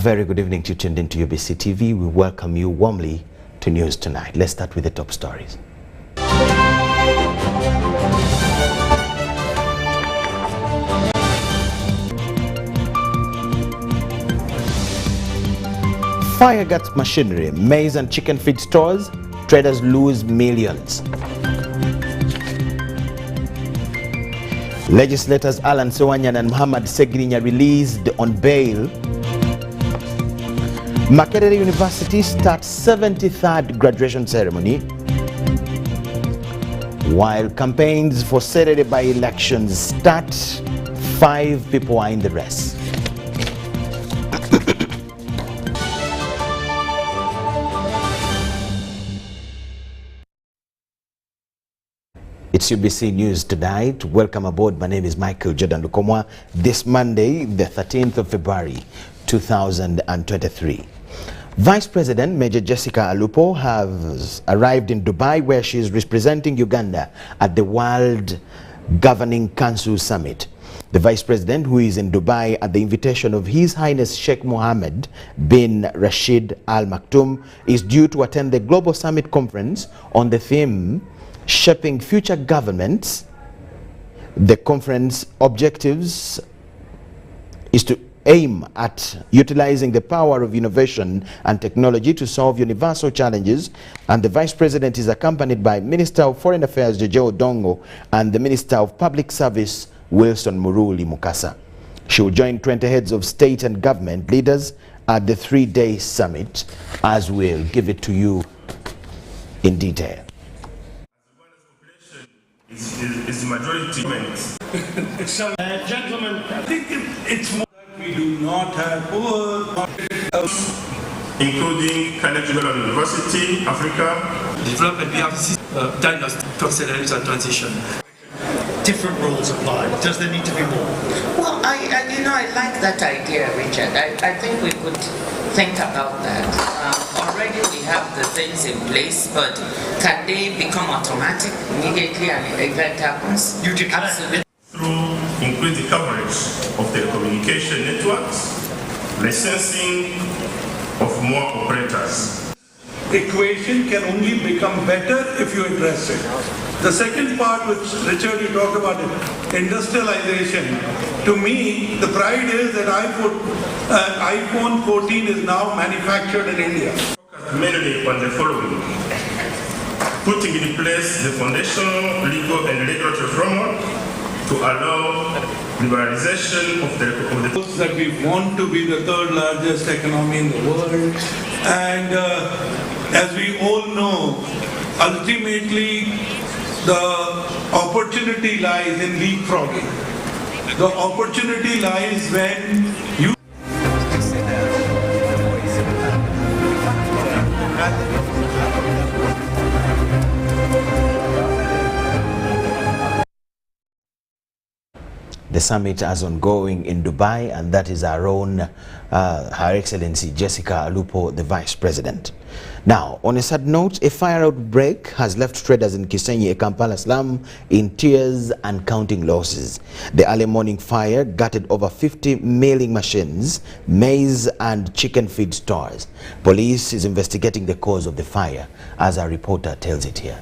very good evening to you tuned into UBC TV. We welcome you warmly to News Tonight. Let's start with the top stories. Fire guts machinery, maize and chicken feed stores, traders lose millions. Legislators Alan Sewanyan and Muhammad Segrinya released on bail. Makerere University starts 73rd graduation ceremony, while campaigns for Serere by-elections start. 5 people are in the race. It's UBC News Tonight. Welcome aboard. My name is Michael Jordan Lukomwa. This Monday, the 13th of February, 2023. Vice President Major Jessica Alupo has arrived in Dubai, where she is representing Uganda at the World Governing Council Summit. The Vice President, who is in Dubai at the invitation of His Highness Sheikh Mohammed bin Rashid Al Maktoum, is due to attend the Global Summit Conference on the theme Shaping Future Governments. The conference objectives is to aim at utilizing the power of innovation and technology to solve universal challenges, and the Vice President is accompanied by Minister of Foreign Affairs Jeje Odongo and the Minister of Public Service Wilson Muruli Mukasa. She will join 20 heads of state and government leaders at the 3-day summit, as we'll give it to you in detail. Is the majority. Gentlemen, I think it's more that we do not have poor, including Karamoja University, Africa. Development, we have dynasty, acceleration and transition. Different rules apply. Does there need to be more? Well, I like that idea, Richard. I think we could think about that. Already we have the things in place, but can they become automatic immediately an event happens? You declare. Absolutely. Through increased coverage of telecommunication networks, licensing of more operators. equation can only become better if you address it. The second part, which Richard, you talked about, industrialization. To me, the pride is that iPhone 14 is now manufactured in India. Mainly on the following: putting in place the foundational, legal and regulatory framework to allow liberalization of the that we want to be the third largest economy in the world, and as we all know, ultimately the opportunity lies in leapfrogging. The opportunity lies when you The summit is ongoing in Dubai, and that is our own, Her Excellency Jessica Alupo, the Vice President. Now, on a sad note, a fire outbreak has left traders in Kisenyi, a Kampala slum, in tears and counting losses. The early morning fire gutted over 50 milling machines, maize and chicken feed stores. Police is investigating the cause of the fire, as our reporter tells it here.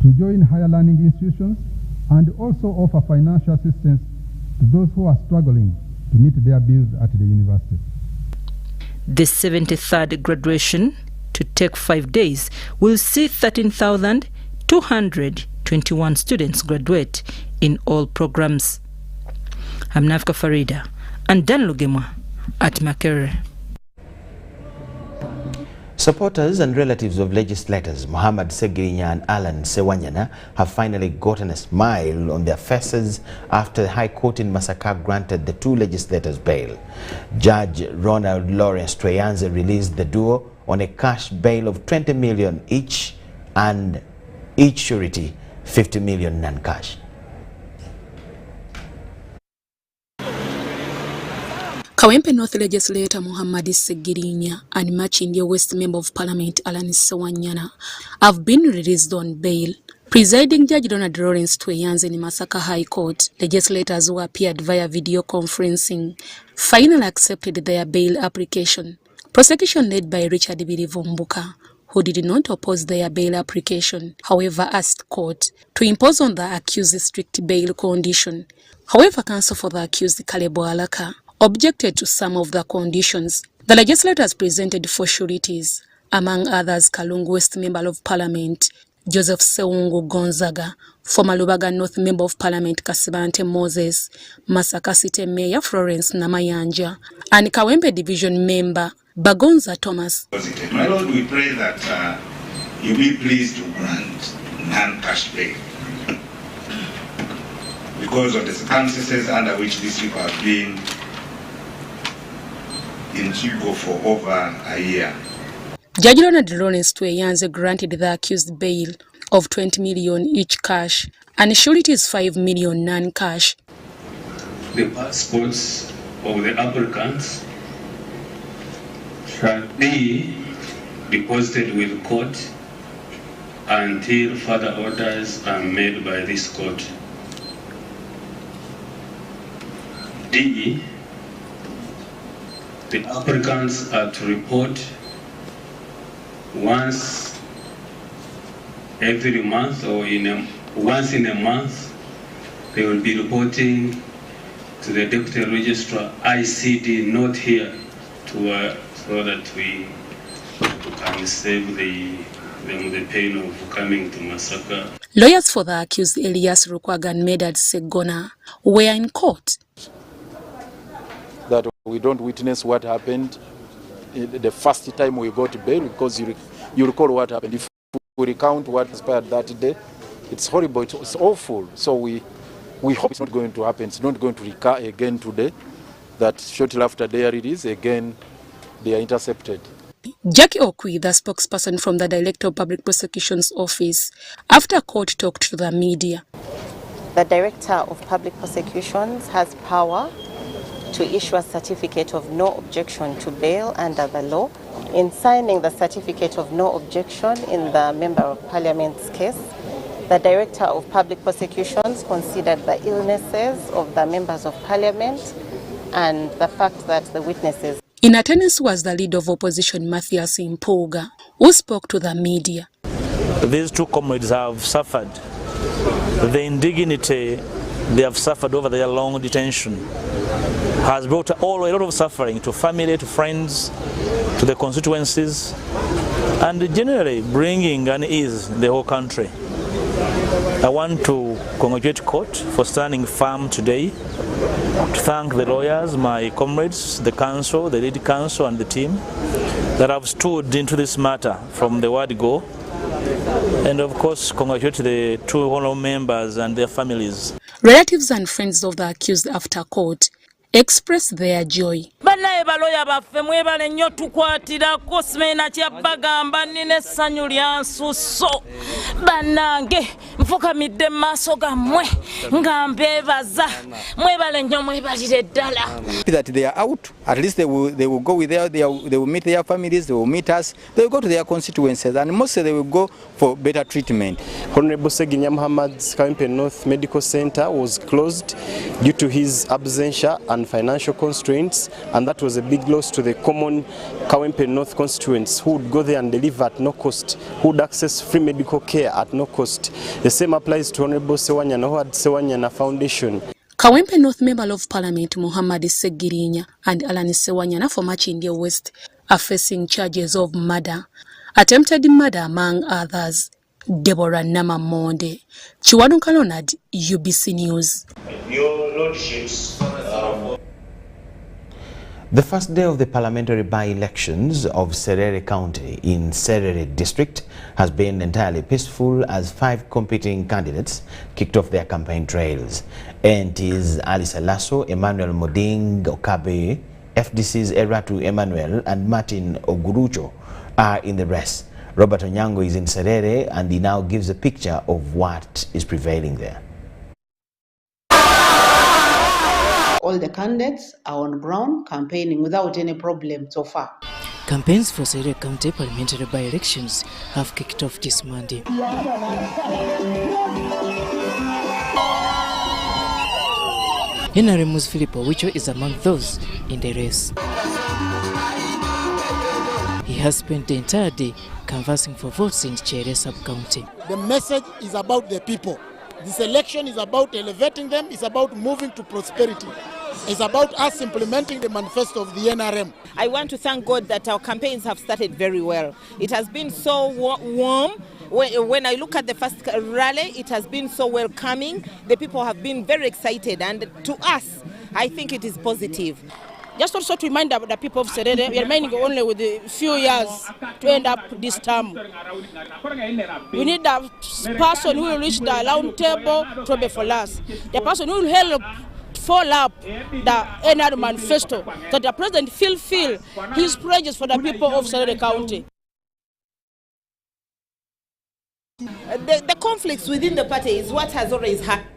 to join higher learning institutions and also offer financial assistance to those who are struggling to meet their bills at the university. The 73rd graduation, to take 5 days, will see 13,221 students graduate in all programs. I'm Nafka Farida and Dan Lugema at Makerere. Supporters and relatives of legislators Muhammad Segirinya and Alan Sewanyana have finally gotten a smile on their faces after the High Court in Masaka granted the two legislators bail. Judge Ronald Lawrence Tweyanze released the duo on a cash bail of 20 million each and each surety 50 million non-cash. Kawempe North Legislator Muhammad Segirinya and Machindia West Member of Parliament Alan Sewanyana have been released on bail. Presiding Judge Ronald Lawrence Tweyanze in Masaka High Court, legislators who appeared via video conferencing finally accepted their bail application. Prosecution led by Richard Birivumbuka, who did not oppose their bail application, however asked court to impose on the accused strict bail condition. However, counsel for the accused Kalebo Alaka objected to some of the conditions. The legislators presented four sureties, among others Kalungu West Member of Parliament Joseph Seungu Gonzaga, former Lubaga North Member of Parliament Kasibante Moses, Masaka City Mayor Florence Namayanja, and Kawempe Division Member Bagonza Thomas. My Lord, we pray that you be pleased to grant non-cash bail because of the circumstances under which these people have been in Chico for over a year. Judge Ronald Lawrence Tweyanze granted the accused bail of 20 million each cash and sureties 5 million non-cash. The passports of the applicants shall be deposited with court until further orders are made by this court. D. The applicants are to report once every month or once in a month. They will be reporting to the Deputy Registrar ICD, not here, to so that we can save them the pain of coming to Masaka. Lawyers for the accused Elias Rukwaga and Medad Segona were in court. That we don't witness what happened the first time we got bail, because you recall what happened. If we recount what transpired that day, it's horrible, it's awful. So we hope it's not going to happen. It's not going to recur again today, that shortly after their release, again, they are intercepted. Jackie Okwi, the spokesperson from the Director of Public Prosecution's Office, after court talked to the media. The Director of Public Prosecutions has power to issue a certificate of no objection to bail under the law. In signing the certificate of no objection in the Member of Parliament's case, the Director of Public Prosecutions considered the illnesses of the Members of Parliament and the fact that the witnesses. In attendance was the leader of opposition Matthias Impoga, who spoke to the media. These two comrades have suffered the indignity they have suffered over their long detention. Has brought a lot of suffering to family, to friends, to the constituencies, and generally bringing unease in the whole country. I want to congratulate court for standing firm today, to thank the lawyers, my comrades, the council, the lead council and the team that have stood into this matter from the word go, and of course congratulate the two honorable members and their families. Relatives and friends of the accused after court expressed their joy. Banaye baloya baffe mwebale nnyo tukwatirako simena kyabagamba nina essanyu lya nsusso bannange nfukamidde mu maaso gammwe nga mbeebaza mwebale nnyo mwebalire ddala. That they are out, at least they will go with they will meet their families, they will meet us, they will go to their constituencies, and mostly they will go for better treatment. Honorable Segirinya Muhammad's Kawempe North Medical Center was closed due to his absentia and and financial constraints, and that was a big loss to the common Kawempe North constituents who would go there and deliver at no cost, who would access free medical care at no cost. The same applies to Honorable Sewanyana, who had Sewanyana Foundation. Kawempe North Member of Parliament Muhammad Segirinya and Alan Sewanyana for Machindia West are facing charges of murder, attempted murder among others. Deborah Namamonde, Chiwanu Leonard, UBC News. Your Lordships, the first day of the parliamentary by-elections of Serere County in Serere District has been entirely peaceful as 5 competing candidates kicked off their campaign trails. ANT's Alice Lasso, Emmanuel Moding Okabe, FDC's Eratu Emmanuel and Martin Ogurucho are in the race. Robert Onyango is in Serere and he now gives a picture of what is prevailing there. All the candidates are on ground campaigning without any problem so far. Campaigns for Serere County parliamentary by-elections have kicked off this Monday. NRM's Philip Owicho is among those in the race. He has spent the entire day canvassing for votes in Chere sub-county. The message is about the people. This election is about elevating them, it's about moving to prosperity. It's about us implementing the manifesto of the NRM. I want to thank God that our campaigns have started very well. It has been so warm. When I look at the first rally, it has been so welcoming. The people have been very excited, and to us, I think it is positive. Just also to remind the people of Serere, we are remaining only with a few years to end up this term. We need a person who will reach the round table to be for us. The person who will help follow up the NR manifesto, that the president fulfill his pledges for the people of Serere County. The conflicts within the party is what has always happened.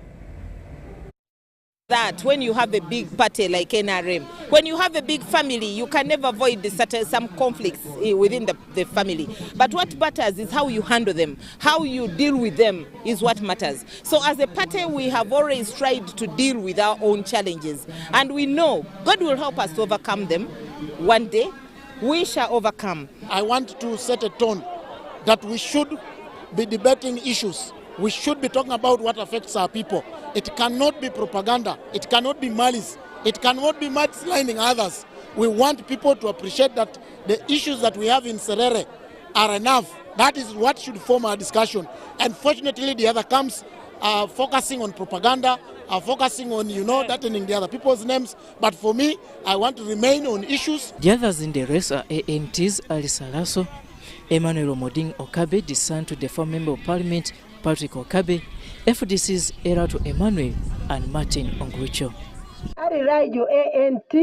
That when you have a big party like NRM, when you have a big family, you can never avoid some conflicts within the family. But what matters is how you handle them, how you deal with them is what matters. So as a party, we have always tried to deal with our own challenges. And we know God will help us to overcome them. One day, we shall overcome. I want to set a tone that we should be debating issues. We should be talking about what affects our people. It cannot be propaganda. It cannot be malice. It cannot be mudslinging others. We want people to appreciate that the issues that we have in Serere are enough. That is what should form our discussion. Unfortunately, the other camps are focusing on propaganda, are focusing on, threatening the other people's names. But for me, I want to remain on issues. The others in the race are ANT's Alice Lasso, Emmanuel Moding Okabe, the son to the former Member of Parliament Patrick Okabe, FDC's Eratu Emmanuel and Martin Ongrucho. Arirajo ANT,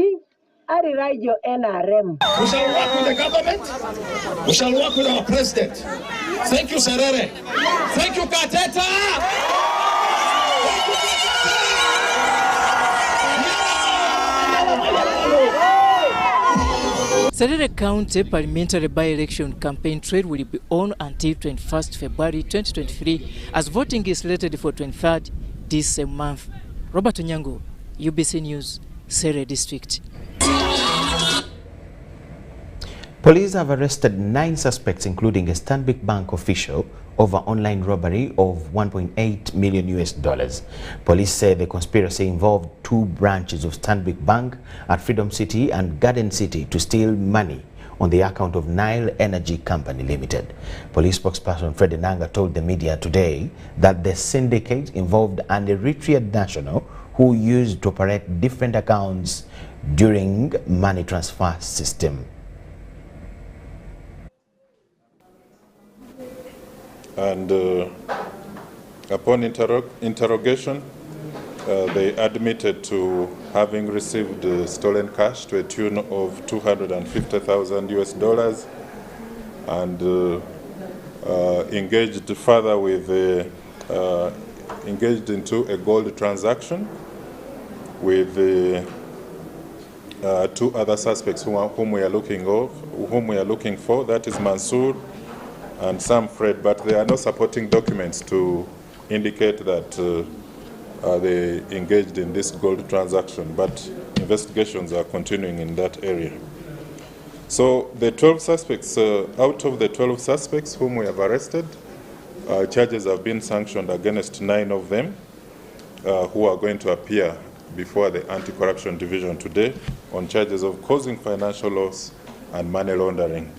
Arirajo NRM. We shall work with the government. We shall work with our president. Thank you, Serere. Thank you, Kateta. Serere County parliamentary by-election campaign trail will be on until 21st February 2023 as voting is slated for 23rd this same month. Robert Onyango, UBC News, Serere District. Police have arrested 9 suspects, including a Stanbic Bank official, over online robbery of $1.8 million. Police say the conspiracy involved 2 branches of Stanbic Bank at Freedom City and Garden City to steal money on the account of Nile Energy Company Limited. Police spokesperson Fred Enanga told the media today that the syndicate involved an Eritrean national who used to operate different accounts during money transfer system. And upon interrogation, they admitted to having received stolen cash to a tune of $250,000 and engaged further with engaged into a gold transaction with 2 other suspects whom we are looking for. That is Mansour and Sam Fred, but there are no supporting documents to indicate that they engaged in this gold transaction, but investigations are continuing in that area. So the 12 suspects, out of the 12 suspects whom we have arrested, charges have been sanctioned against 9 of them who are going to appear before the Anti-Corruption Division today on charges of causing financial loss and money laundering.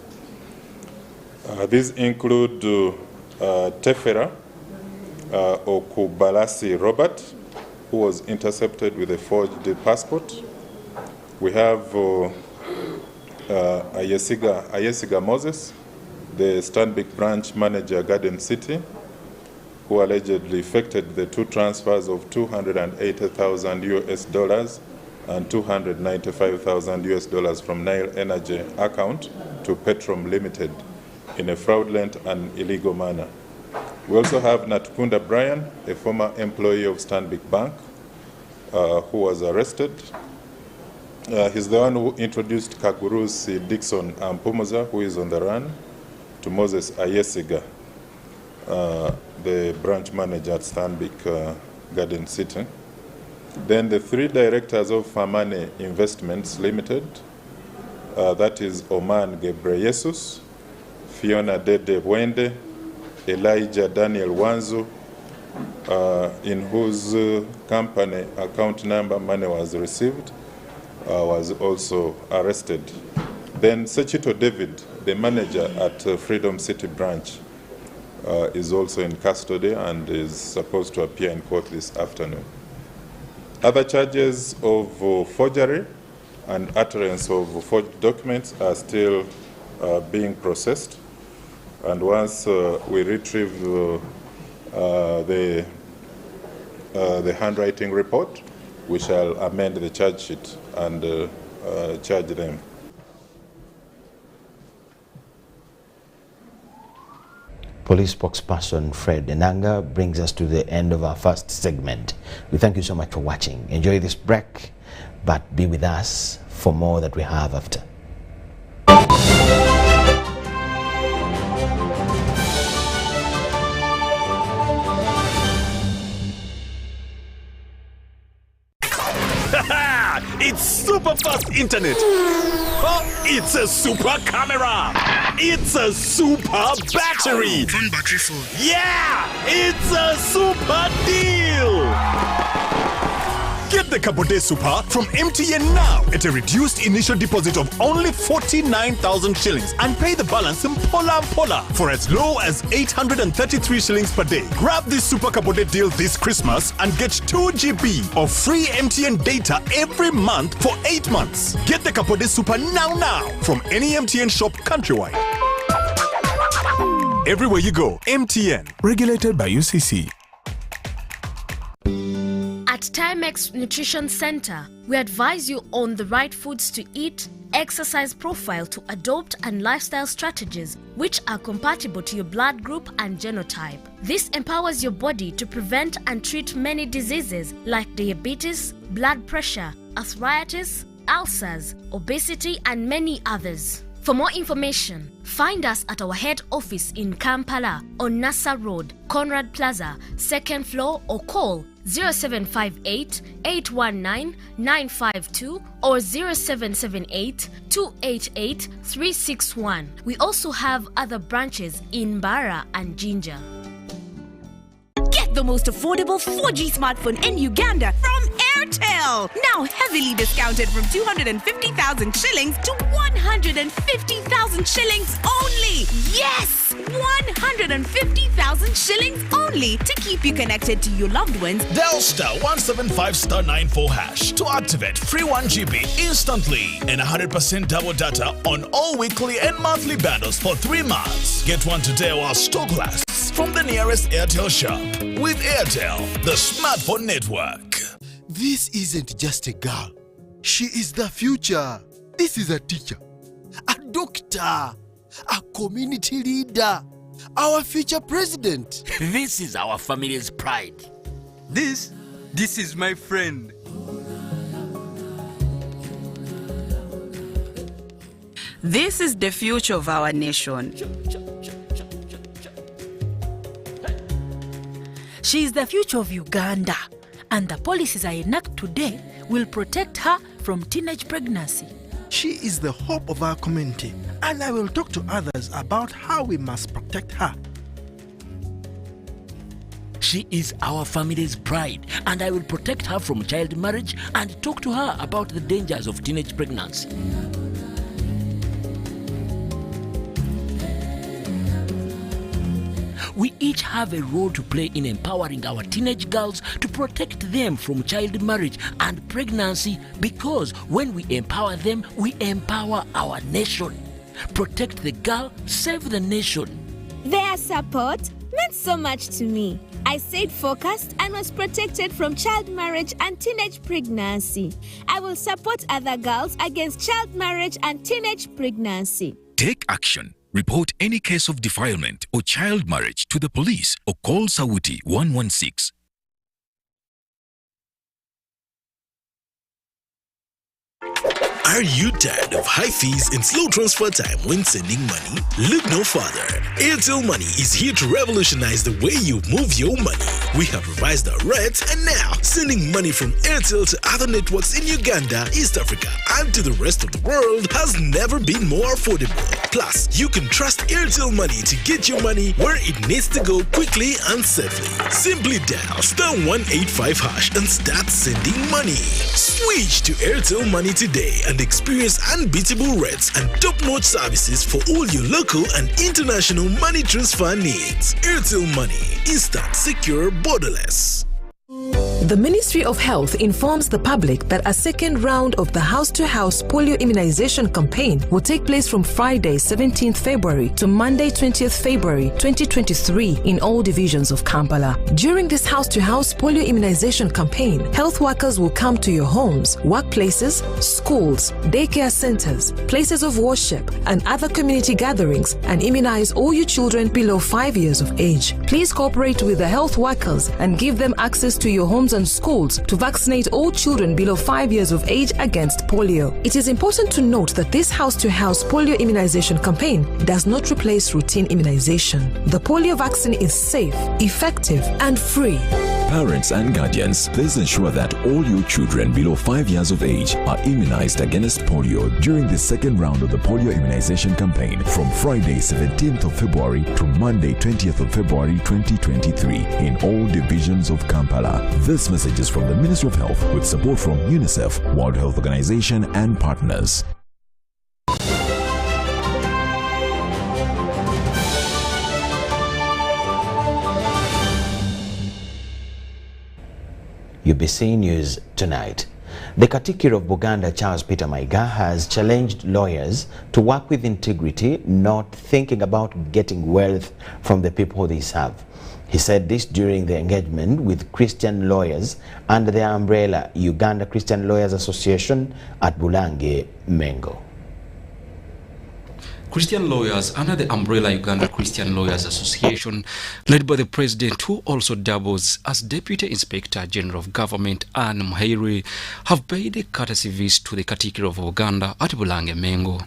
These include Tefera Okubalasi Robert, who was intercepted with a forged passport. We have Ayesiga Moses, the Stanbic branch manager, Garden City, who allegedly effected the 2 transfers of $280,000 US and $295,000 US from Nile Energy account to Petrom Limited in a fraudulent and illegal manner. We also have Natukunda Brian, a former employee of Stanbic Bank, who was arrested. He's the one who introduced Kagurusi Dixon Ampumuza, who is on the run, to Moses Ayesiga, the branch manager at Stanbic Garden City. Then the 3 directors of Famane Investments Limited, that is Oman Gebreyesus, Fiona Dede Wende, Elijah Daniel Wanzu, in whose company account number money was received, was also arrested. Then Sechito David, the manager at Freedom City branch, is also in custody and is supposed to appear in court this afternoon. Other charges of forgery and utterance of forged documents are still being processed. And once we retrieve the handwriting report, we shall amend the charge sheet and charge them. Police spokesperson Fred Enanga brings us to the end of our first segment. We thank you so much for watching. Enjoy this break, but be with us for more that we have after. It's super fast internet. Oh, it's a super camera. It's a super battery. Phone battery full. Yeah, it's a super deal. Get the Kabote Super from MTN now at a reduced initial deposit of only 49,000 shillings and pay the balance in Pola for as low as 833 shillings per day. Grab this Super Kabote deal this Christmas and get 2 GB of free MTN data every month for 8 months. Get the Kabote Super now from any MTN shop countrywide. Everywhere you go, MTN, regulated by UCC. At Timex Nutrition Center, we advise you on the right foods to eat, exercise profile to adopt, and lifestyle strategies which are compatible to your blood group and genotype. This empowers your body to prevent and treat many diseases like diabetes, blood pressure, arthritis, ulcers, obesity, and many others. For more information, find us at our head office in Kampala on Nassa Road, Conrad Plaza, 2nd floor, or call 0758 819 952 or 0778 288 361. We also have other branches in Mbara and Jinja. Get the most affordable 4G smartphone in Uganda from Airtel. Now heavily discounted from 250,000 shillings to 150,000 shillings only. Yes, 150,000 shillings only to keep you connected to your loved ones. Dial *175*94# to activate free 1 GB instantly and 100% double data on all weekly and monthly bundles for 3 months. Get one today while stock lasts from the nearest Airtel shop. With Airtel, the smartphone network. This isn't just a girl. She is the future. This is a teacher, a doctor, a community leader, our future president. This is our family's pride. This is my friend. This is the future of our nation. She is the future of Uganda, and the policies I enact today will protect her from teenage pregnancy. She is the hope of our community, and I will talk to others about how we must protect her. She is our family's pride, and I will protect her from child marriage and talk to her about the dangers of teenage pregnancy. We each have a role to play in empowering our teenage girls to protect them from child marriage and pregnancy, because when we empower them, we empower our nation. Protect the girl, save the nation. Their support meant so much to me. I stayed focused and was protected from child marriage and teenage pregnancy. I will support other girls against child marriage and teenage pregnancy. Take action. Report any case of defilement or child marriage to the police or call Sawuti 116. Are you tired of high fees and slow transfer time when sending money? Look no further. Airtel Money is here to revolutionize the way you move your money. We have revised our rates, and now sending money from Airtel to other networks in Uganda, East Africa, and to the rest of the world has never been more affordable. Plus, you can trust Airtel Money to get your money where it needs to go quickly and safely. Simply dial *185# and start sending money. Switch to Airtel Money today and experience unbeatable rates and top-notch services for all your local and international money transfer needs. Airtel Money. Instant, secure, borderless. The Ministry of Health informs the public that a second round of the house-to-house polio immunization campaign will take place from Friday 17th February to Monday 20th February 2023 in all divisions of Kampala. During this house-to-house polio immunization campaign, health workers will come to your homes, workplaces, schools, daycare centers, places of worship, and other community gatherings and immunize all your children below 5 years of age. Please cooperate with the health workers and give them access to your homes and schools to vaccinate all children below 5 years of age against polio. It is important to note that this house-to-house polio immunization campaign does not replace routine immunization. The polio vaccine is safe, effective, and free. Parents and guardians, please ensure that all your children below 5 years of age are immunized against polio during the second round of the polio immunization campaign from Friday 17th of February to Monday 20th of February 2023 in all divisions of Kampala. This message is from the Ministry of Health with support from UNICEF, World Health Organization, and partners. Ubc News Tonight. The Katikiro of Buganda, Charles Peter Mayiga, has challenged lawyers to work with integrity, not thinking about getting wealth from the people they serve. He said this during the engagement with Christian lawyers under the umbrella Uganda Christian Lawyers Association at Bulange, Mengo. Christian lawyers under the umbrella Uganda Christian Lawyers Association, led by the president, who also doubles as Deputy Inspector General of Government Anne Makerere, have paid a courtesy visit to the Katikiro of Uganda at Bulange, Mengo.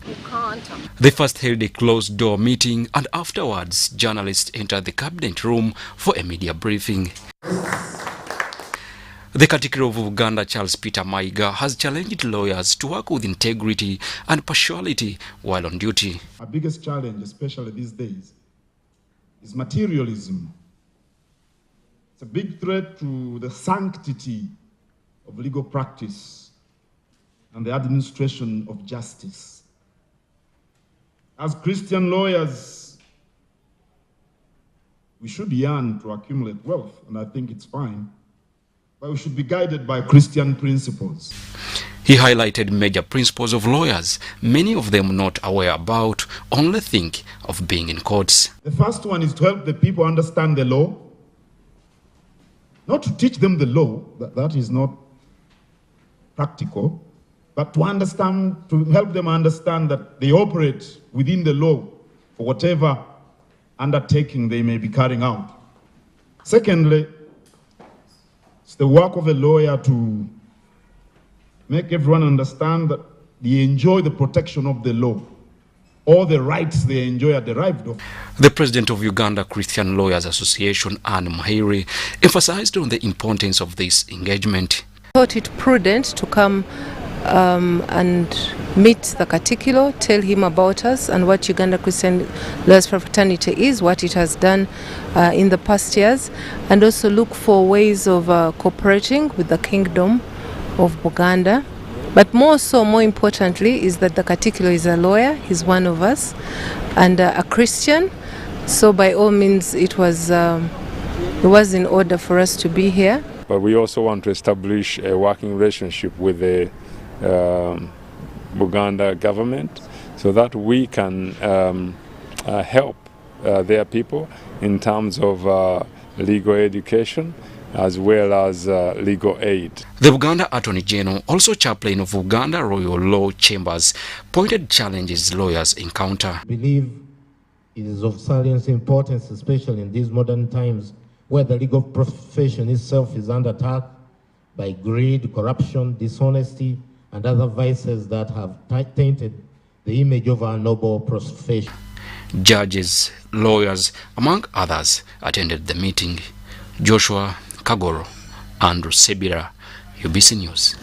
They first held a closed-door meeting, and afterwards, journalists entered the cabinet room for a media briefing. The Katikiro of Uganda, Charles Peter Mayiga, has challenged lawyers to work with integrity and partiality while on duty. Our biggest challenge, especially these days, is materialism. It's a big threat to the sanctity of legal practice and the administration of justice. As Christian lawyers, we should yearn to accumulate wealth, and I think it's fine. But we should be guided by Christian principles. He highlighted major principles of lawyers, many of them not aware about, only think of being in courts. The first one is to help the people understand the law, not to teach them the law, that is not practical, but to understand, to help them understand that they operate within the law for whatever undertaking they may be carrying out. Secondly, it's the work of a lawyer to make everyone understand that they enjoy the protection of the law. all the rights they enjoy are derived of. The president of Uganda Christian Lawyers Association, Anne Makerere, emphasized on the importance of this engagement. I thought it prudent to come and meet the Katikilo, tell him about us and what Uganda Christian Lawyers Fraternity is, what it has done in the past years, and also look for ways of cooperating with the Kingdom of Buganda. But more importantly, is that the Katikilo is a lawyer, he's one of us, and a Christian. So by all means, it was in order for us to be here. But we also want to establish a working relationship with the Buganda government so that we can help their people in terms of legal education as well as legal aid. The Uganda Attorney General, also chaplain of Uganda Royal Law Chambers, pointed challenges lawyers encounter. I believe it is of salient importance, especially in these modern times where the legal profession itself is under attack by greed, corruption, dishonesty, and other vices that have tainted the image of our noble profession. Judges, lawyers, among others, attended the meeting. Joshua Kagoro, Andrew Sebira, UBC News.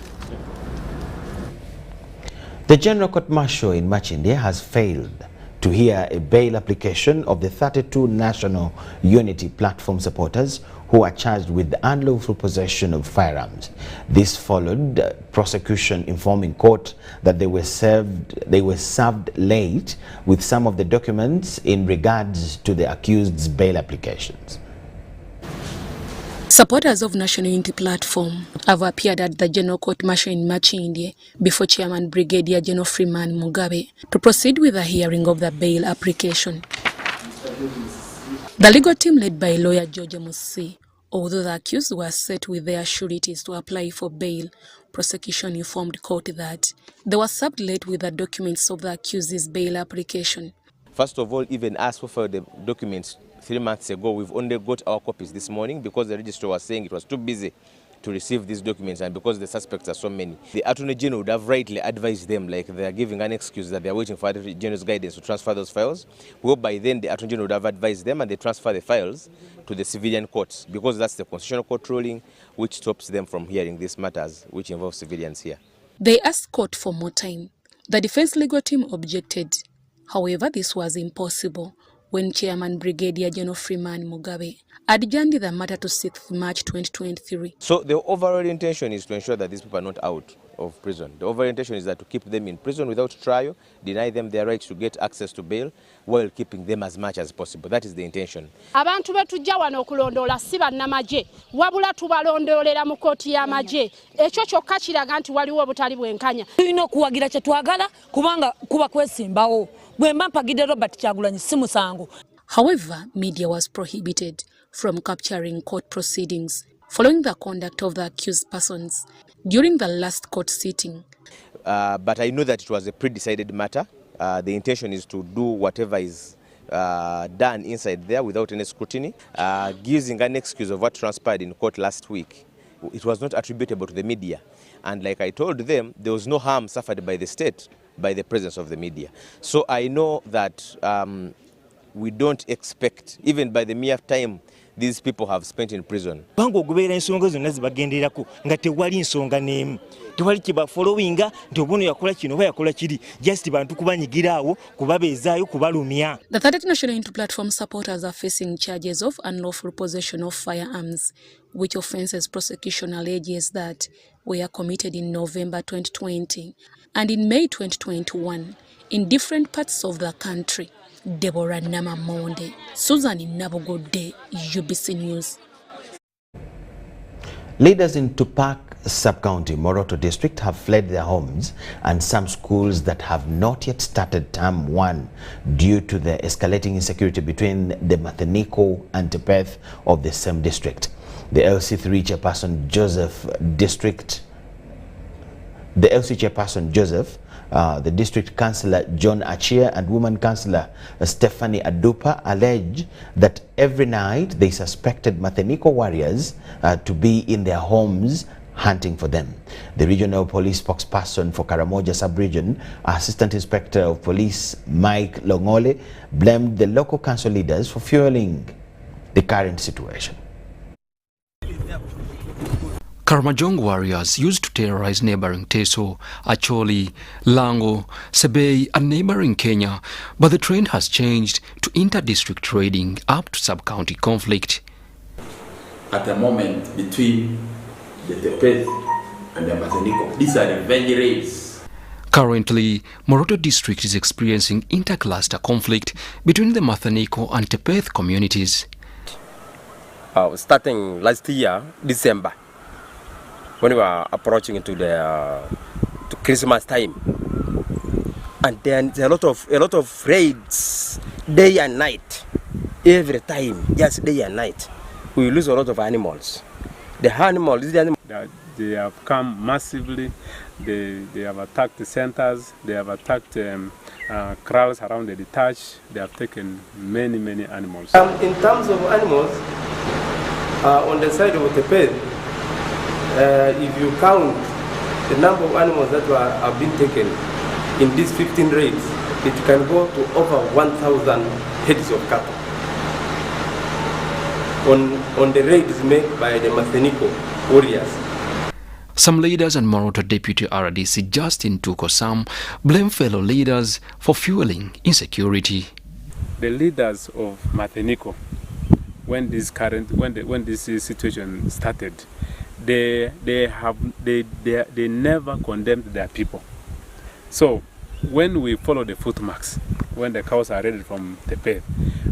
The General Court Martial in Makindye has failed to hear a bail application of the 32 National Unity Platform supporters who are charged with the unlawful possession of firearms. This followed prosecution informing court that they were served late with some of the documents in regards to the accused's bail applications. Supporters of National Unity Platform have appeared at the General Court Martial in Makindye before Chairman Brigadier General Freeman Mugabe to proceed with the hearing of the bail application. The legal team led by lawyer George Musi, although the accused were set with their sureties to apply for bail, prosecution informed court that they were served late with the documents of the accused's bail application. First of all, even as we filed the documents 3 months ago, we've only got our copies this morning because the registrar was saying it was too busy to receive these documents and because the suspects are so many. The Attorney General would have rightly advised them, like they are giving an excuse that they are waiting for the Attorney General's guidance to transfer those files. Well, by then the Attorney General would have advised them and they transfer the files to the civilian courts because that's the constitutional court ruling which stops them from hearing these matters which involve civilians here. They asked court for more time. The defense legal team objected. However, this was impossible when Chairman Brigadier General Freeman Mugabe adjourned the matter to 6th March 2023. So the overall intention is to ensure that these people are not out of prison. The overall intention is that to keep them in prison without trial, deny them their right to get access to bail while keeping them as much as possible. That is the intention. Abantu betujja wano okulondola si bannamagye wabula tubalondolera mu kkooti y'amagye ekyo kyokka kiraga nti waliwo obutali bwenkanya. Tulina okuwagira kye twagala kubanga kuba kwesimbawo bwe mba mpagidde Robert Kyagulanyi si musango. However, media was prohibited from capturing court proceedings following the conduct of the accused persons during the last court sitting. But I know that it was a pre-decided matter. The intention is to do whatever is done inside there without any scrutiny. Using an excuse of what transpired in court last week, it was not attributable to the media. And like I told them, there was no harm suffered by the state by the presence of the media. So I know that we don't expect, even by the mere time these people have spent in prison. Bango okubeera ensonga zonna zibagenderako nga tewali nsonga n'emu. Tewali kiba followinga nti obuno yakola kino oba yakola kiri. Just bantu kubanyigira awo kubabeezaayo kubalumya. The 30 National Unity Platform supporters are facing charges of unlawful possession of firearms, which offences prosecution alleges that were committed in November 2020 and in May 2021 in different parts of the country. Deborah Namamonde, Susan Nabogode, UBC News. Leaders in Tupac Sub-County, Moroto District have fled their homes and some schools that have not yet started Term 1 due to the escalating insecurity between the Matheniko and Tepeth of the same district. The LC3 chairperson Joseph the district councillor John Achia and woman councillor Stephanie Adupa allege that every night they suspected Matheniko warriors to be in their homes hunting for them. The regional police spokesperson for Karamoja sub-region, Assistant Inspector of Police Mike Longole, blamed the local council leaders for fueling the current situation. Karamojong warriors used to terrorize neighboring Teso, Acholi, Lango, Sebei and neighboring Kenya, but the trend has changed to inter-district raiding up to sub-county conflict. At the moment between the Tepeth and the Mazeniko, these are revenge raids. Currently, Moroto district is experiencing inter-cluster conflict between the Mathaniko and Tepeth communities. Starting last year, December, when we were approaching to Christmas time, and then there's a lot of raids, day and night, every time, just day and night. We lose a lot of animals. They have come massively. They have attacked the centers. They have attacked crowds around the detached. They have taken many animals. In terms of animals, on the side of Tepeth, if you count the number of animals that have been taken in these 15 raids, it can go to over 1,000 heads of cattle. On the raids made by the Mathaniko warriors. Some leaders and Moroto Deputy RDC Justin Tukosam blame fellow leaders for fueling insecurity. The leaders of Mathaniko, when this situation started, they never condemned their people. So when we follow the footmarks, when the cows are ready from Tepeth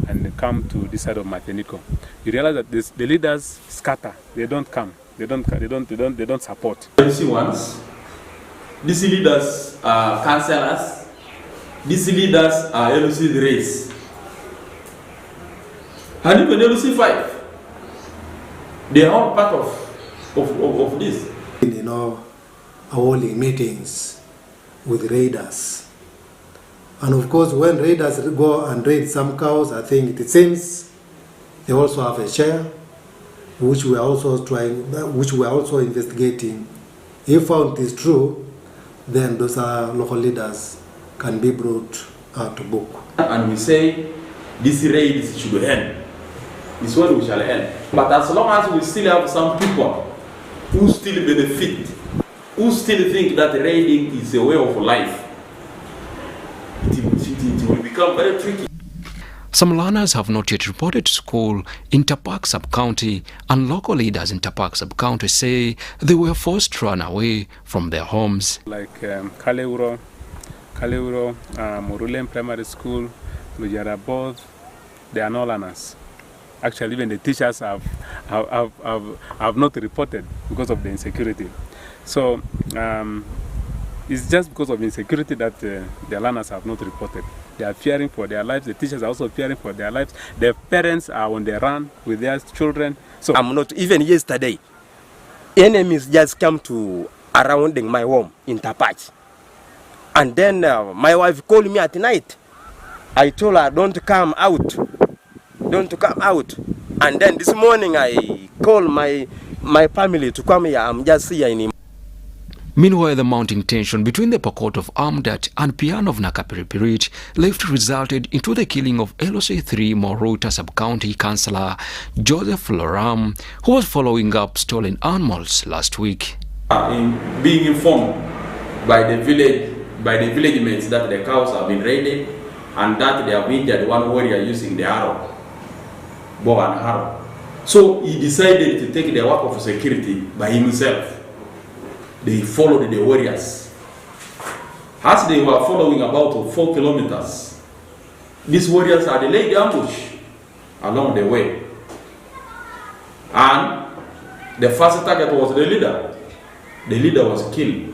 and they come to this side of Mathaniko, you realize that the leaders scatter. They don't come. They don't support. LC ones. These leaders are councillors. These leaders are LC race. And even LC 5, they are all part of this. You know, holding meetings with raiders. And of course, when raiders go and raid some cows, I think it seems they also have a share, which we are also investigating. If found is true, then those local leaders can be brought to book. And we say this raid should end. This one we shall end. But as long as we still have some people who still benefit, who still think that raiding is a way of life, it will become very tricky. Some learners have not yet reported to school in Tapak sub-county, and local leaders in Tapak sub-county say they were forced to run away from their homes. Like Kaleuro, Murulem Primary School, Lujara both, they are no learners. Actually, even the teachers have not reported because of the insecurity. So it's just because of insecurity that the learners have not reported. They are fearing for their lives. The teachers are also fearing for their lives. Their parents are on the run with their children. So I'm not, even yesterday, enemies just come to surrounding my home in Tapach. And then my wife called me at night. I told her, don't come out. Don't come out. And then this morning I called my family to come here. I'm just here in. Meanwhile, the mounting tension between the Pokot of Amdat and Pian of Nakapiripirit left resulted into the killing of LOC3 Morota sub-county councillor Joseph Loram, who was following up stolen animals last week. In being informed by the village mates that the cows have been raided and that they have injured one warrior using the arrow, bow and arrow. So he decided to take the work of security by himself. They followed the warriors. As they were following about 4 kilometers, these warriors had laid ambush along the way. And the first target was the leader. The leader was killed.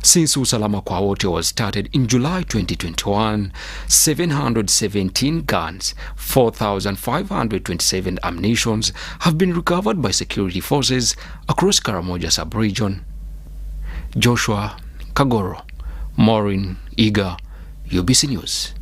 Since Usalama kwa Wote was started in July 2021, 717 guns, 4,527 ammunitions have been recovered by security forces across Karamoja sub-region. Joshua Kagoro, Maureen Iga, UBC News.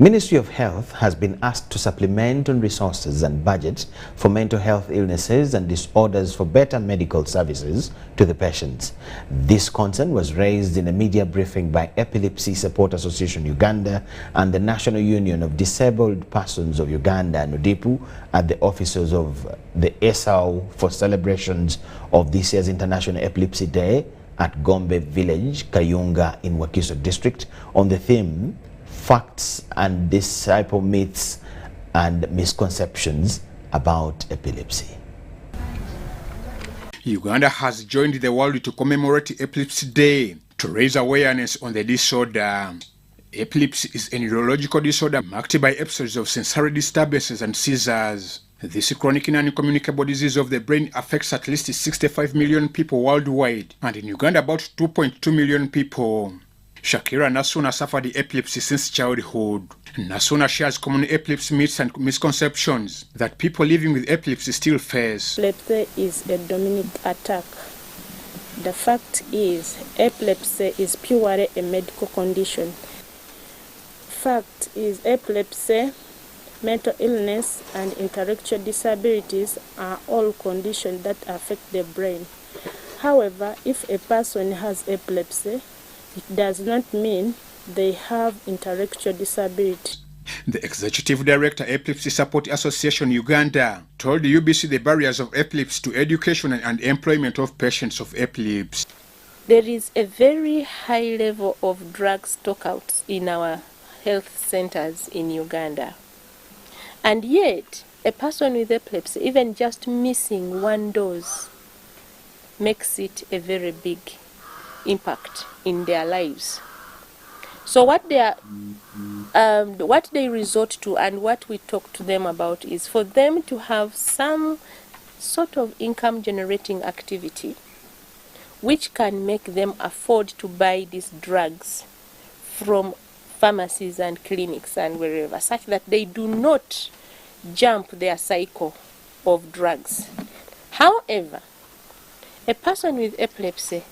Ministry of Health has been asked to supplement on resources and budgets for mental health illnesses and disorders for better medical services to the patients. This concern was raised in a media briefing by Epilepsy Support Association Uganda and the National Union of Disabled Persons of Uganda, NUDIPU, at the offices of the ESAO for celebrations of this year's International Epilepsy Day at Gombe Village, Kayunga in Wakiso District, on the theme Facts and Disciple Myths and Misconceptions about Epilepsy. Uganda has joined the world to commemorate Epilepsy Day to raise awareness on the disorder. Epilepsy is a neurological disorder marked by episodes of sensory disturbances and seizures. This chronic non-communicable disease of the brain affects at least 65 million people worldwide, and in Uganda about 2.2 million people. Shakira Nasuna suffered epilepsy since childhood. Nasuna shares common epilepsy myths and misconceptions that people living with epilepsy still face. Epilepsy is a dominic attack. The fact is, epilepsy is purely a medical condition. Fact is, epilepsy, mental illness, and intellectual disabilities are all conditions that affect the brain. However, if a person has epilepsy, it does not mean they have intellectual disability. The Executive Director, Epilepsy Support Association Uganda, told the UBC the barriers of epilepsy to education and employment of patients of epilepsy. There is a very high level of drug stockouts in our health centers in Uganda. And yet, a person with epilepsy, even just missing one dose, makes it a very big impact in their lives. So what they resort to and what we talk to them about is for them to have some sort of income generating activity which can make them afford to buy these drugs from pharmacies and clinics and wherever, such that they do not jump their cycle of drugs. However, a person with epilepsy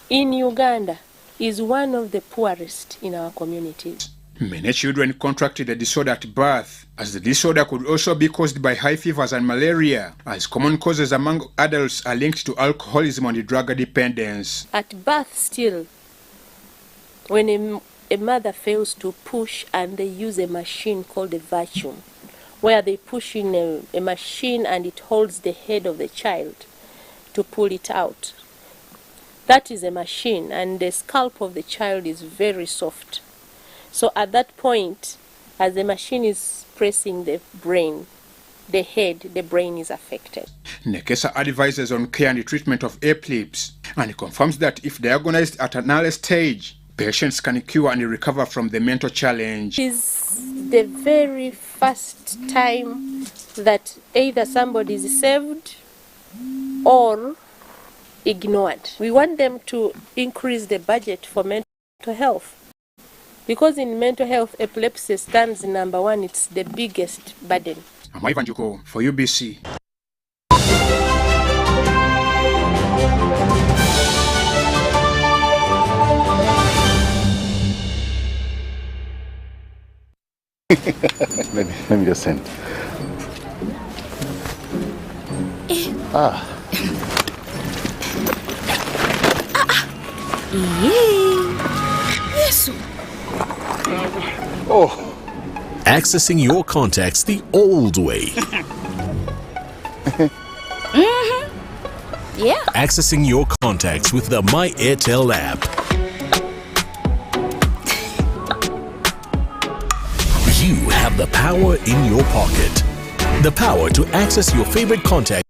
in Uganda is one of the poorest in our communities. Many children contracted the disorder at birth, as the disorder could also be caused by high fevers and malaria, as common causes among adults are linked to alcoholism and drug dependence. At birth still, when a mother fails to push and they use a machine called a vacuum, where they push in a machine and it holds the head of the child to pull it out. That is a machine, and the scalp of the child is very soft. So at that point, as the machine is pressing the brain, the head, the brain is affected. Nekesa advises on care and treatment of epilepsy and confirms that if diagnosed at an early stage, patients can cure and recover from the mental challenge. It is the very first time that either somebody is saved or ignored. We want them to increase the budget for mental health, because in mental health, epilepsy stands number one. It's the biggest burden. I'm Ivan Juko for UBC. let me just send. Yes. Oh. Accessing your contacts the old way. Yeah. Accessing your contacts with the My Airtel app. You have the power in your pocket. The power to access your favorite contacts.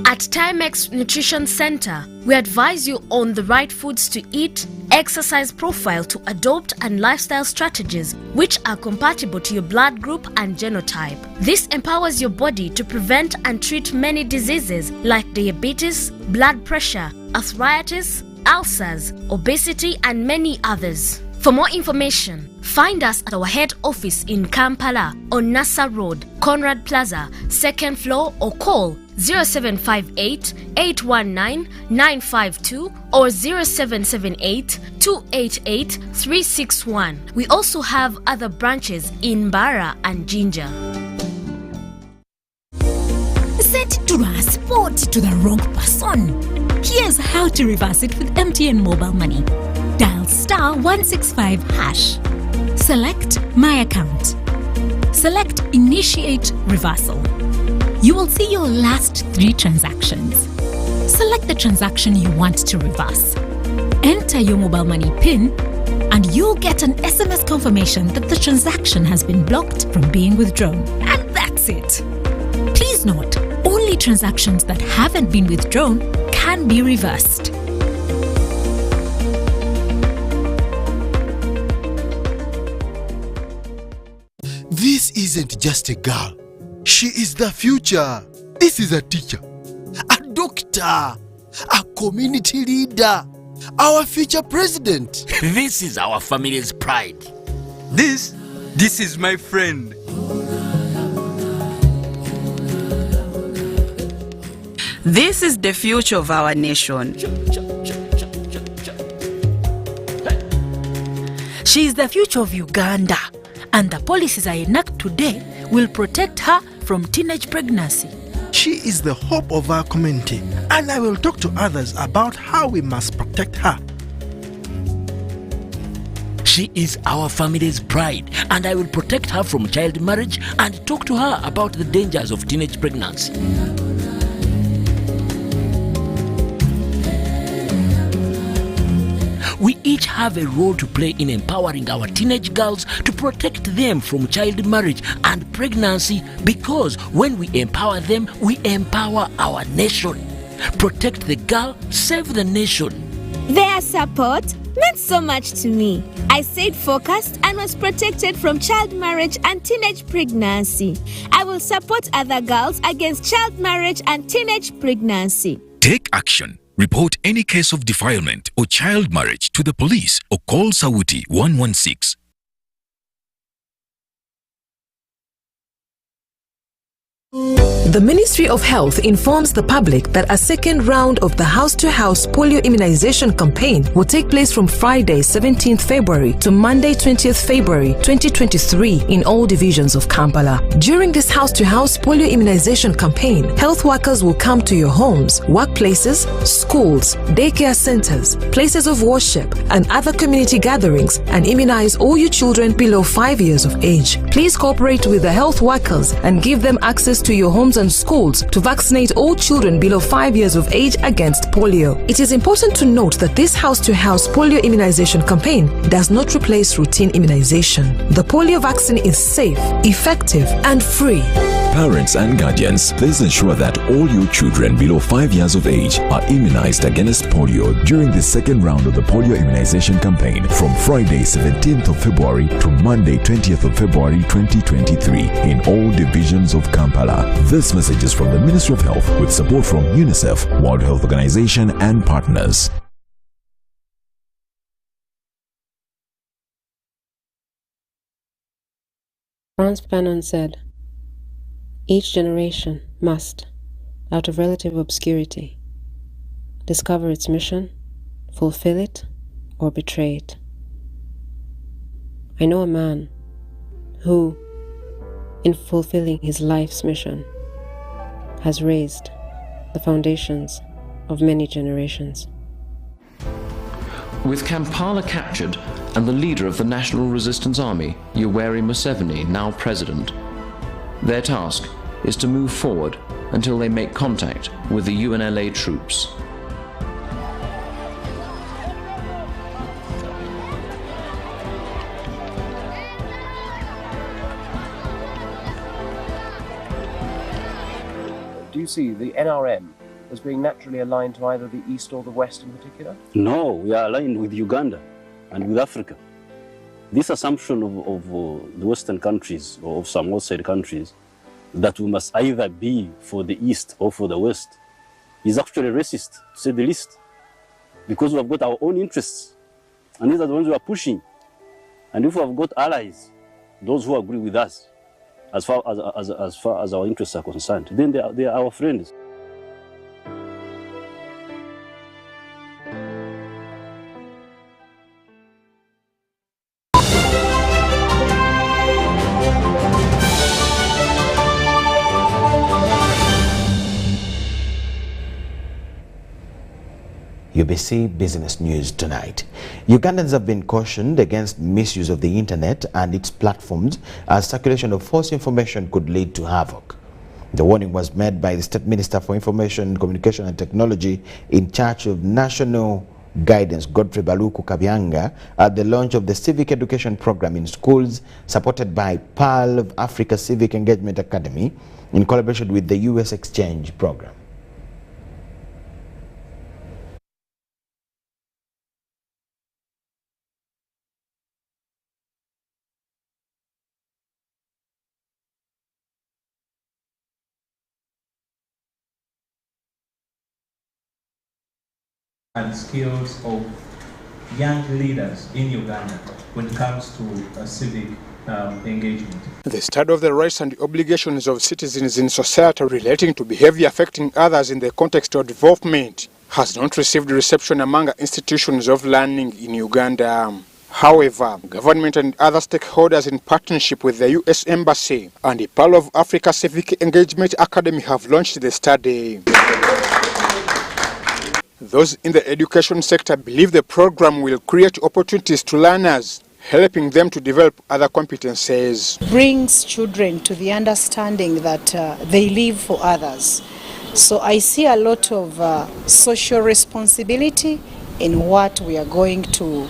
At Timex Nutrition Center, we advise you on the right foods to eat, exercise profile to adopt, and lifestyle strategies which are compatible to your blood group and genotype. This empowers your body to prevent and treat many diseases like diabetes, blood pressure, arthritis, ulcers, obesity, and many others. For more information, find us at our head office in Kampala on Nassa Road, Conrad Plaza, 2nd floor, or call 0758 819 952 or 0778 288 361. We also have other branches in Mbara and Jinja. Set to transport to the wrong person. Here's how to reverse it with MTN Mobile Money. Dial *165#. Select My Account. Select Initiate Reversal. You will see your last 3 transactions. Select the transaction you want to reverse. Enter your mobile money PIN and you'll get an SMS confirmation that the transaction has been blocked from being withdrawn. And that's it. Please note, only transactions that haven't been withdrawn can be reversed. This isn't just a girl. She is the future. This is a teacher, a doctor, a community leader, our future president. This is our family's pride. This is my friend. This is the future of our nation. She is the future of Uganda, and the policies I enact today will protect her from teenage pregnancy. She is the hope of our community, and I will talk to others about how we must protect her. She is our family's pride, and I will protect her from child marriage and talk to her about the dangers of teenage pregnancy. We each have a role to play in empowering our teenage girls to protect them from child marriage and pregnancy, because when we empower them, we empower our nation. Protect the girl, save the nation. Their support meant so much to me. I stayed focused and was protected from child marriage and teenage pregnancy. I will support other girls against child marriage and teenage pregnancy. Take action. Report any case of defilement or child marriage to the police or call Sauti 116. The Ministry of Health informs the public that a second round of the house-to-house polio immunization campaign will take place from Friday 17th February to Monday 20th February 2023 in all divisions of Kampala. During this house-to-house polio immunization campaign, health workers will come to your homes, workplaces, schools, daycare centers, places of worship, and other community gatherings and immunize all your children below 5 years of age. Please cooperate with the health workers and give them access to your homes and schools to vaccinate all children below 5 years of age against polio. It is important to note that this house-to-house polio immunization campaign does not replace routine immunization. The polio vaccine is safe, effective, and free. Parents and guardians, please ensure that all your children below 5 years of age are immunized against polio during the second round of the polio immunization campaign from Friday 17th of February to Monday 20th of February 2023 in all divisions of Kampala. This message is from the Ministry of Health with support from UNICEF, World Health Organization, and partners. Frantz Fanon said, "Each generation must, out of relative obscurity, discover its mission, fulfill it, or betray it." I know a man who, in fulfilling his life's mission, has raised the foundations of many generations. With Kampala captured and the leader of the National Resistance Army, Yoweri Museveni, now president, their task is to move forward until they make contact with the UNLA troops. Do you see the NRM as being naturally aligned to either the East or the West in particular? No, we are aligned with Uganda and with Africa. This assumption of the Western countries or of some outside countries that we must either be for the East or for the West is actually racist, to say the least, because we have got our own interests, and these are the ones we are pushing. And if we have got allies, those who agree with us, as far as our interests are concerned, then they are our friends. UBC Business News Tonight. Ugandans have been cautioned against misuse of the internet and its platforms, as circulation of false information could lead to havoc. The warning was made by the State Minister for Information, Communication and Technology in charge of National Guidance, Godfrey Baluku Kabyanga, at the launch of the Civic Education Program in schools, supported by Pearl of Africa Civic Engagement Academy in collaboration with the US Exchange Program. And skills of young leaders in Uganda when it comes to civic engagement. The study of the rights and obligations of citizens in society relating to behavior affecting others in the context of development has not received reception among institutions of learning in Uganda. However, government and other stakeholders in partnership with the US Embassy and the Pearl of Africa Civic Engagement Academy have launched the study. Those in the education sector believe the program will create opportunities to learners, helping them to develop other competencies. Brings children to the understanding that they live for others. So I see a lot of social responsibility in what we are going to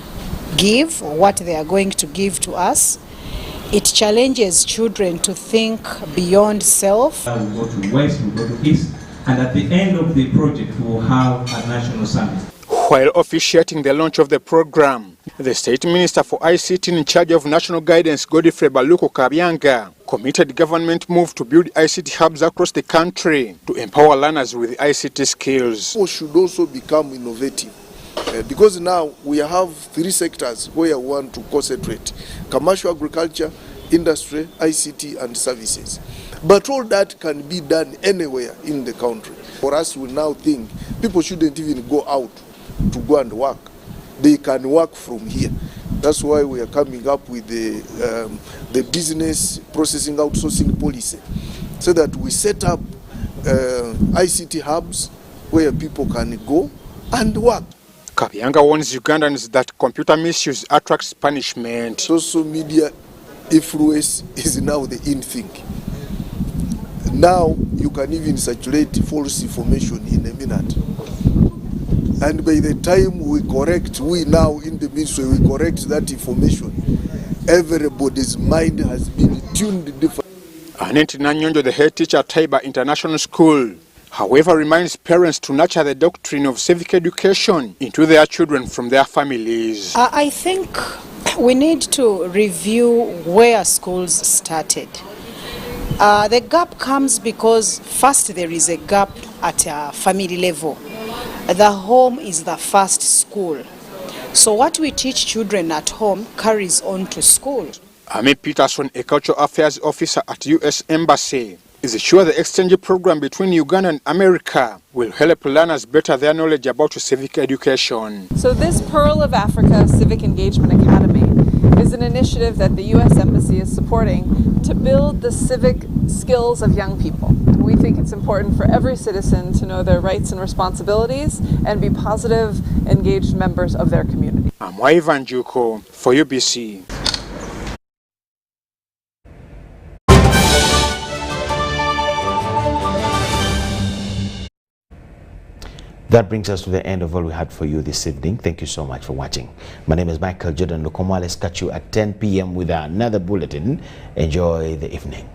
give, or what they are going to give to us. It challenges children to think beyond self. We go to west, we go to east, and at the end of the project we will have a national summit. While officiating the launch of the program, the State Minister for ICT in charge of National Guidance, Godfrey Baluku Kabyanga, committed government move to build ICT hubs across the country to empower learners with ICT skills. People should also become innovative. Because now we have 3 sectors where we want to concentrate: commercial, agriculture, industry, ICT and services. But all that can be done anywhere in the country. For us, we now think people shouldn't even go out to go and work. They can work from here. That's why we are coming up with the business processing outsourcing policy, so that we set up ICT hubs where people can go and work. Kabyanga warns Ugandans that computer misuse attracts punishment. Social media influence is now the in thing. Now you can even circulate false information in a minute. And by the time we correct, we now in the ministry, we correct that information, everybody's mind has been tuned different. Annette Nanyonjo, the head teacher at Taiba International School, however, reminds parents to nurture the doctrine of civic education into their children from their families. I think we need to review where schools started. The gap comes because first there is a gap at a family level. The home is the first school. So what we teach children at home carries on to school. Amy Peterson, a cultural affairs officer at US Embassy, is sure the exchange program between Uganda and America will help learners better their knowledge about civic education. So this Pearl of Africa Civic Engagement Academy is an initiative that the US Embassy is supporting to build the civic skills of young people. And we think it's important for every citizen to know their rights and responsibilities and be positive, engaged members of their community. I'm Ivan Juko for UBC. That brings us to the end of all we had for you this evening. Thank you so much for watching. My name is Michael Jordan Lukomwa. Let's catch you at 10 p.m. with another bulletin. Enjoy the evening.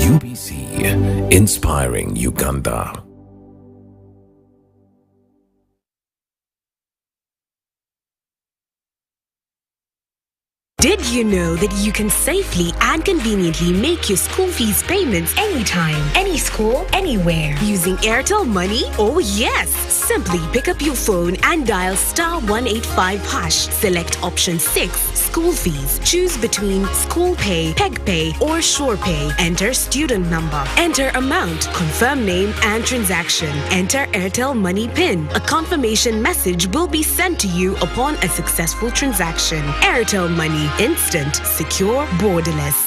UBC, inspiring Uganda. Did you know that you can safely and conveniently make your school fees payments anytime, any school, anywhere using Airtel Money? Oh yes! Simply pick up your phone and dial *185#. Select option 6, school fees. Choose between school pay, peg pay, or shore pay. Enter student number. Enter amount, confirm name and transaction. Enter Airtel Money PIN. A confirmation message will be sent to you upon a successful transaction. Airtel Money. Instant, secure, borderless.